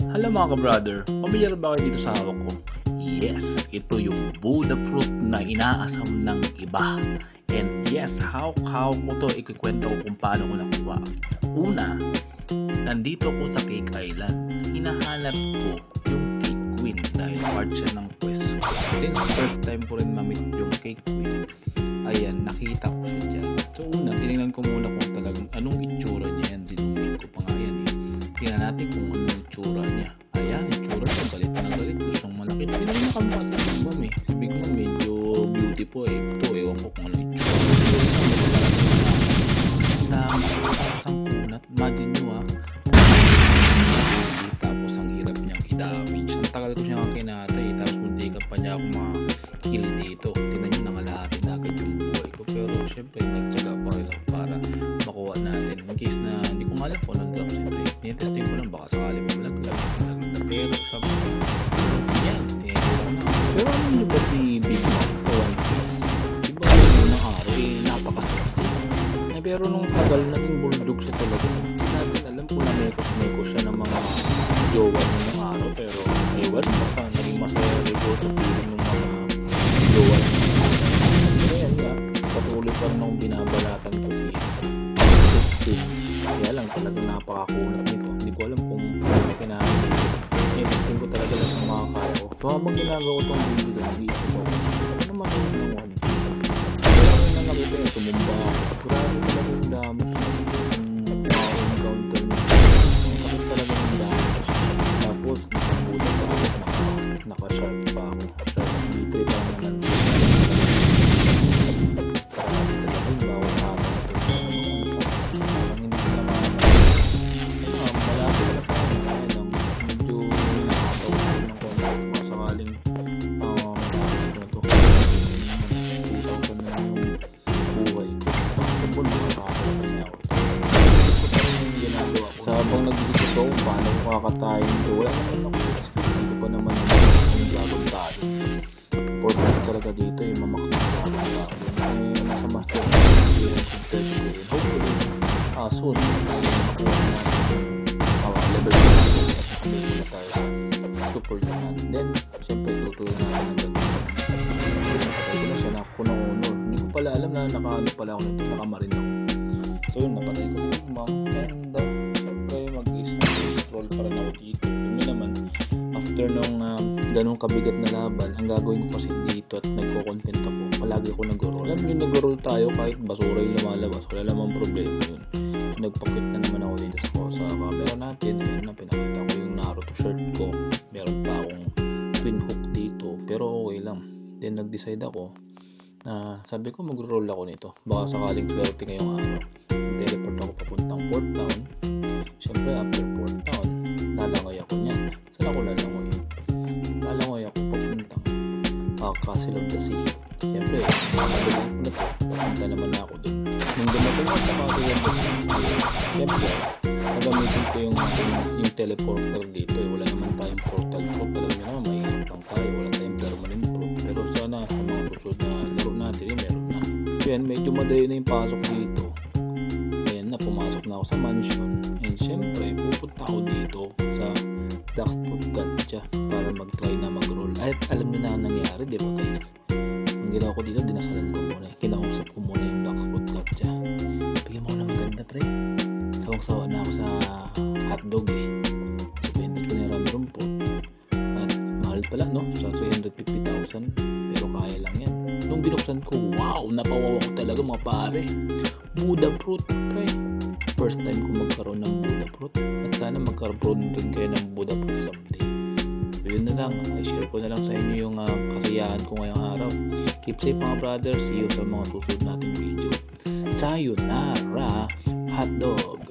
Hello mga ka-brother, pamilyar ba kayo dito sa hawak ko? Yes, ito yung Buddha fruit na inaasam ng iba. And yes, hawak ko to, ikikwento ko kung paano ko nakuha. Una, nandito ko sa Cake Island. Hinahanap ko yung Cake Queen dahil part siya ng quest. Since first time ko rin mamit yung Cake Queen, ayan, nakita ko siya dyan. So una, tinignan ko muna kung talagang anong itsura niya yan. Zinumin ko pa nga yan eh. Tingnan natin kung anong itsura niya. Ayan, itsura niya, galit na galit. Gustong malaki. Hindi naman nakamukha sa Big Mom eh. Si Big Mom medyo beautiful eh. Ito, ewan ko kung anong itsura. Tapos ang kunat. Imagine nyo ah. Tapos ang hirap niyang i-damage. Ang tagal ko siya kinatay. Tapos munti ka pa niya akong kill dito. Tingnan nyo, nangalahati na agad yung buhay ko. Pero syempre, nagtsaga pa rin lang para makuha natin. In case na hindi ko alam kung anong drops ito eh. Nitesting ko lang baka sakali may malaglag na pero something. Yan, tingnan ko na. Pero ano nyo ba si Big Mom sa One Piece? Diba yung ng araw eh, napakasexy. Eh pero nung tagal naging bulldog siya talaga. Hindi natin alam kung namekos siya ng mga jowa niya ng araw. Pero ewan, basta naging masaya rin sa piling ng mga jowa niya. Pero yan nga, patuloy pa rin akong binabalatan ko si kaya lang talagang napakakunat nito. Hindi ko alam kung i-testing ko talaga lang ang mga kaya ko. So habang ginagawa ko itong video, nag-iisip ko ano naman yung One Piece. Kaya rin na nakita yun, tumumba ako. Grabe talaga yung damage yung encounter niya. Sakit talaga yung damage. Tapos nakabulat pa ako, naka-sharp pa ako. Sharp B3 pa naman. Grabe talaga yung bawat hapon ito. Habang nag-iisip ko kung paano ko kakatayin ito, wala naman ako hindi pa naman yung dragon talent. Important talaga dito yung mamakta dragon talent. Eh, nasa master experience yung 30 ko rin. Hopefully, soon, makuha natin level 2 na tayo super naman. Then, syempre, tutuloy natin ang gagawin. Napatay ko na siya na kuno-honor. Hindi ko pala alam na nakaano pala ako nito, nakamarin ako. So yun, napatay ko si Big Mom. And, mag-scroll pa rin ako dito. Yun naman, after nung ganong kabigat na laban, ang gagawin ko kasi dito at nagko-content ako, palagi ako nag-roll. Alam nyo, nag-roll tayo kahit basura yung lumalabas, wala namang problema yun. So, nagpakit na naman ako dito sa camera natin. Ayun na, pinakita ko yung Naruto shirt ko. Meron pa akong twin hook dito, pero okay lang. Then nag-decide ako na sabi ko mag-roll ako nito. Baka sakaling swerte ngayong araw. Teleport ako papuntang Port Town. Siyempre after Port Town, lalangoy ako niyan. Saan ako lalangoy? Lalangoy ako papuntang Castle of the Sea. Siyempre, mamadali ko na to. Papunta naman ako dun. Nung dumating ako sa Castle of the Sea, siyempre, nagamitin ko yung teleporter dito. Wala naman tayong portal proof. Alam nyo naman, mahirap lang tayo. Wala tayong permanent proof. Pero sana sa mga susunod na laro natin, meron na. So yan, medyo madali na yung pasok dito. Pumasok na ako sa mansion and syempre pupunta ako dito sa Blackfoot Gacha para mag-try na mag-roll. At alam nyo na ang nangyari, di ba guys? Ang ginawa ko dito, dinasalan ko muna, kinausap ko muna yung Blackfoot Gacha. Bigyan mo ko na maganda pre, sawang-sawa na ako sa hotdog eh. So pinindot ko na yung rami rumpot at mahal pala no, sa 350,000 pero kaya lang yan. Nung binuksan ko, wow, napawawa ko talaga mga pare. Buddha fruit pre, first time ko magkaroon ng Buddha fruit at sana magkaroon din kayo ng Buddha fruit someday. So yun na lang, i-share ko na lang sa inyo yung kasiyahan ko ngayong araw. Keep safe mga brothers, see you sa mga susunod nating video. Sayonara hotdog.